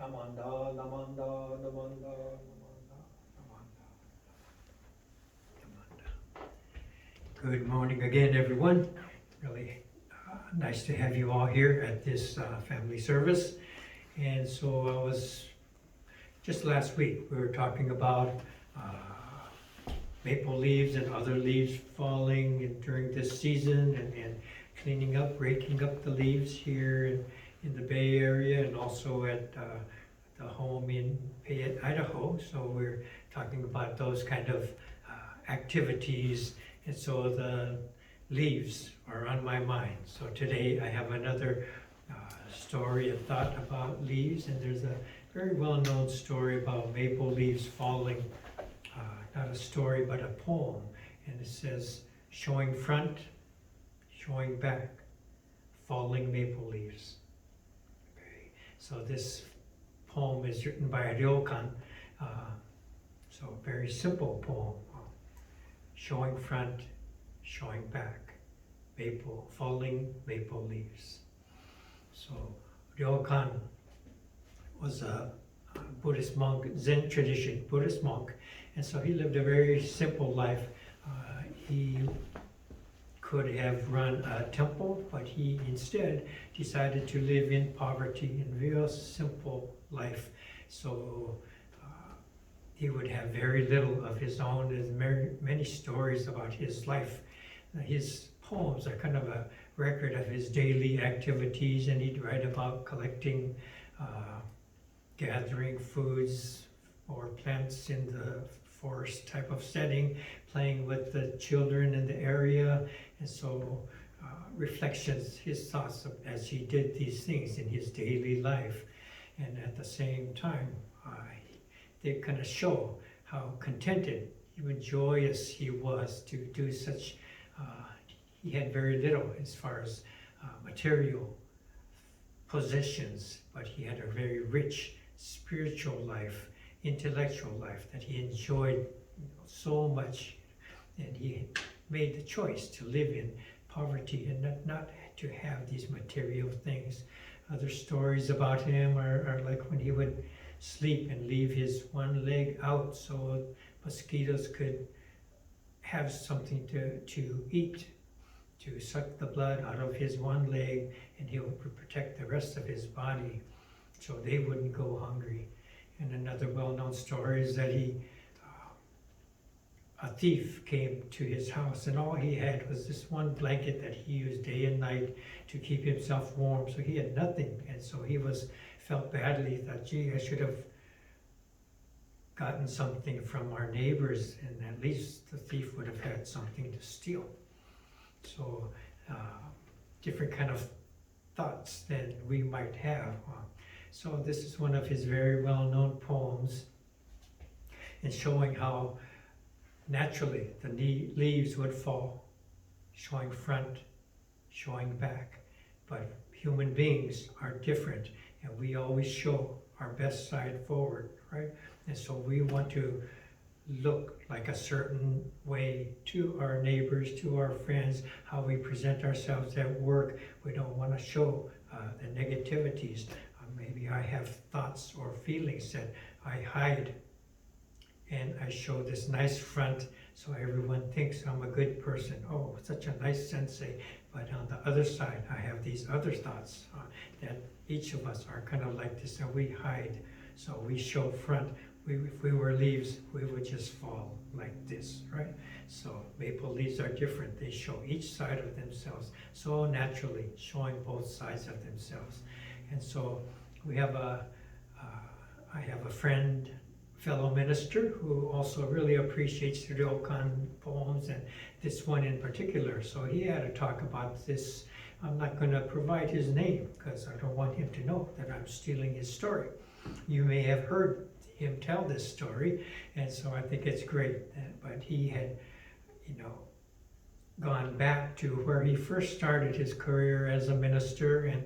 Namanda, namanda, namanda, namanda, namanda, namanda. Good morning again, everyone. Really nice to have you all here at this family service. And so I was, just last week, we were talking about maple leaves and other leaves falling during this season and cleaning up, raking up the leaves here in the Bay Area and also at the home in Fayette, Idaho. So we're talking about those kind of activities, and so the leaves are on my mind. So today I have another story, a thought about leaves, and there's a very well-known story about maple leaves falling. Not a story, but a poem, and it says, showing front, showing back, falling maple leaves. Okay. So this poem is written by Ryokan, so a very simple poem, showing front, showing back, falling maple leaves. So Ryokan was a Buddhist monk, Zen tradition, Buddhist monk, and so he lived a very simple life. He could have run a temple, but he instead decided to live in poverty in a real simple life. So he would have very little of his own. There's many stories about his life. His poems are kind of a record of his daily activities, and he'd write about collecting, gathering foods or plants in the forest type of setting, playing with the children in the area, and so reflections, his thoughts as he did these things in his daily life. And at the same time, they kind of show how contented, even joyous he was to do such. He had very little as far as material possessions, but he had a very rich spiritual life, intellectual life that he enjoyed so much, and he made the choice to live in poverty and not to have these material things. Other stories about him are like when he would sleep and leave his one leg out so mosquitoes could have something to eat, to suck the blood out of his one leg, and he would protect the rest of his body so they wouldn't go hungry. And another well-known story is that a thief came to his house, and all he had was this one blanket that he used day and night to keep himself warm. So he had nothing, and so he felt badly. He thought, gee, I should have gotten something from our neighbors, and at least the thief would have had something to steal. So different kind of thoughts than we might have. So this is one of his very well-known poems, and showing how naturally the leaves would fall, showing front, showing back. But human beings are different, and we always show our best side forward, right? And so we want to look like a certain way to our neighbors, to our friends, how we present ourselves at work. We don't want to show the negativities. Maybe I have thoughts or feelings that I hide, and I show this nice front so everyone thinks I'm a good person. Oh, such a nice sensei. But on the other side, I have these other thoughts that each of us are kind of like this, and we hide. So we show front. If we were leaves, we would just fall like this, right? So maple leaves are different. They show each side of themselves so naturally, showing both sides of themselves. And so we have I have a friend, fellow minister, who also really appreciates the Ryokan poems, and this one in particular. So he had to talk about this. I'm not going to provide his name because I don't want him to know that I'm stealing his story. You may have heard him tell this story, and so I think it's great. But he had, gone back to where he first started his career as a minister and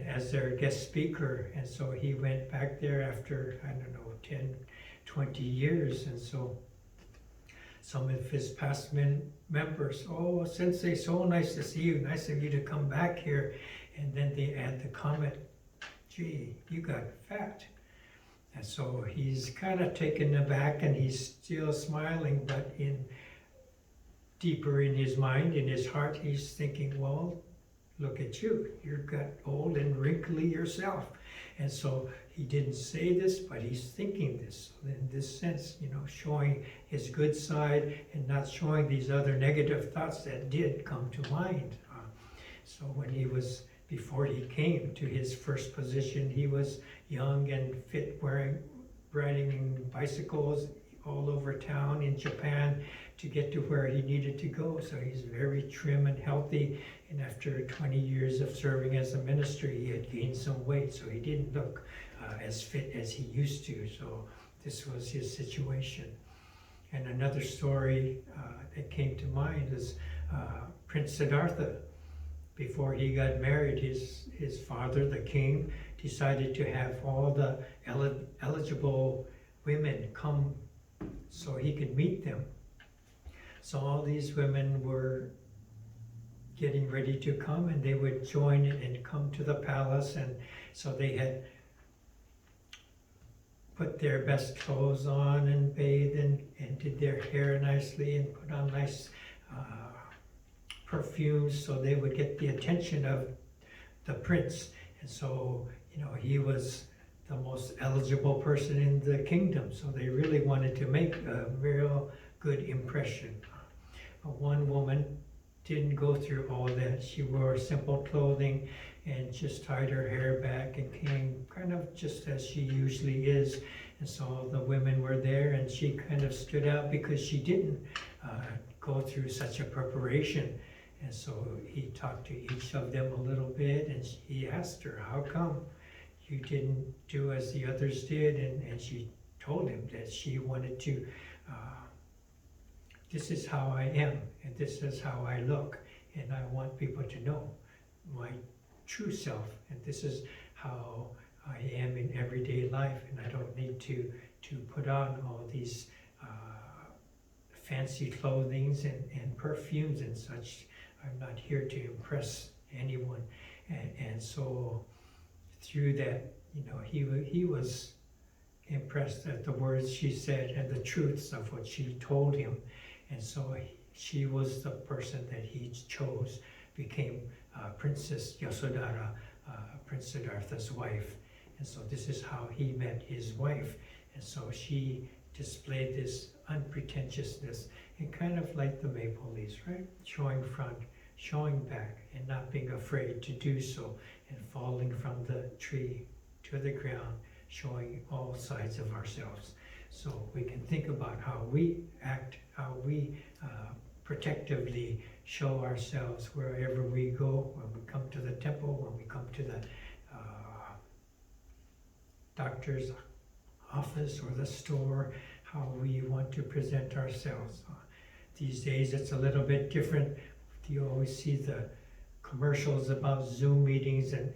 as their guest speaker, and so he went back there after, 10, 20 years, and so some of his past members, oh, Sensei, so nice to see you, nice of you to come back here, and then they add the comment, gee, you got fat. And so he's kind of taken aback and he's still smiling, but deeper in his mind, in his heart, he's thinking, well, look at you. You're got old and wrinkly yourself. And so he didn't say this, but he's thinking this. In this sense, showing his good side and not showing these other negative thoughts that did come to mind. So before he came to his first position, he was young and fit, riding bicycles all over town in Japan to get to where he needed to go. So he's very trim and healthy. And after 20 years of serving as a minister, he had gained some weight. So he didn't look as fit as he used to. So this was his situation. And another story that came to mind is Prince Siddhartha. Before he got married, his father, the king, decided to have all the eligible women come so he could meet them. So all these women were getting ready to come, and they would join and come to the palace. And so they had put their best clothes on and bathed and did their hair nicely and put on nice perfumes so they would get the attention of the prince. And so, he was the most eligible person in the kingdom. So they really wanted to make a real good impression. One woman didn't go through all that. She wore simple clothing and just tied her hair back and came kind of just as she usually is. And so the women were there, and she kind of stood out because she didn't go through such a preparation. And so he talked to each of them a little bit, and he asked her, how come you didn't do as the others did? And she told him that she wanted to, this is how I am, and this is how I look, and I want people to know my true self, and this is how I am in everyday life, and I don't need to put on all these fancy clothings and perfumes and such. I'm not here to impress anyone. And so through that, he was impressed at the words she said and the truths of what she told him. And so she was the person that he chose, became Princess Yasodhara, Prince Siddhartha's wife. And so this is how he met his wife. And so she displayed this unpretentiousness and kind of like the maple leaves, right? Showing front, showing back, and not being afraid to do so, and falling from the tree to the ground, showing all sides of ourselves. So we can think about how we act, how we protectively show ourselves wherever we go, when we come to the temple, when we come to the doctor's office or the store, how we want to present ourselves. These days it's a little bit different. You always see the commercials about Zoom meetings, and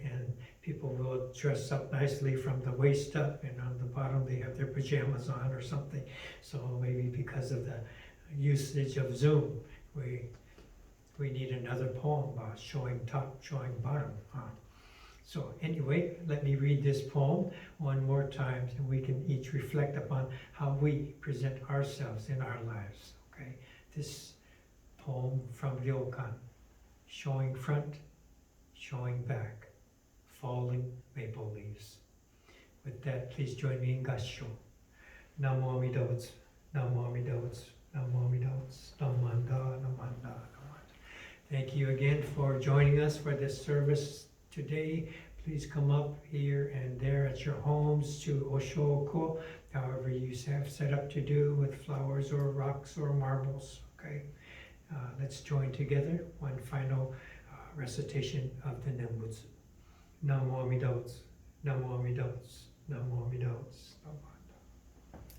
people will dress up nicely from the waist up, and on the bottom they have their pajamas on or something. So maybe because of the usage of Zoom, we need another poem about showing top, showing bottom. So anyway, let me read this poem one more time, and we can each reflect upon how we present ourselves in our lives. Okay, this poem from Ryokan: showing front, showing back, falling maple leaves. With that, please join me in Gassho. Namo Amida Butsu, Namo Amida Butsu, Namo Amida Butsu, Namanda, Namanda, Namanda. Thank you again for joining us for this service today. Please come up here and there at your homes to Oshoko, however you have set up to do, with flowers or rocks or marbles. Okay. Let's join together one final recitation of the Nembutsu. Namo Amida Butsu, Namo Amida Butsu, Namo Amida Butsu, Namo Amida Butsu.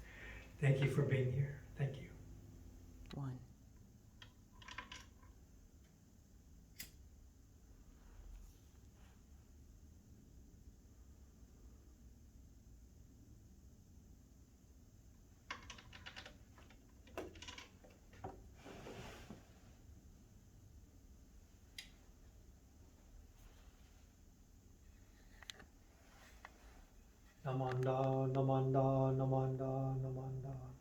Thank you for being here. Thank you. One. Namanda, namanda, namanda, namanda.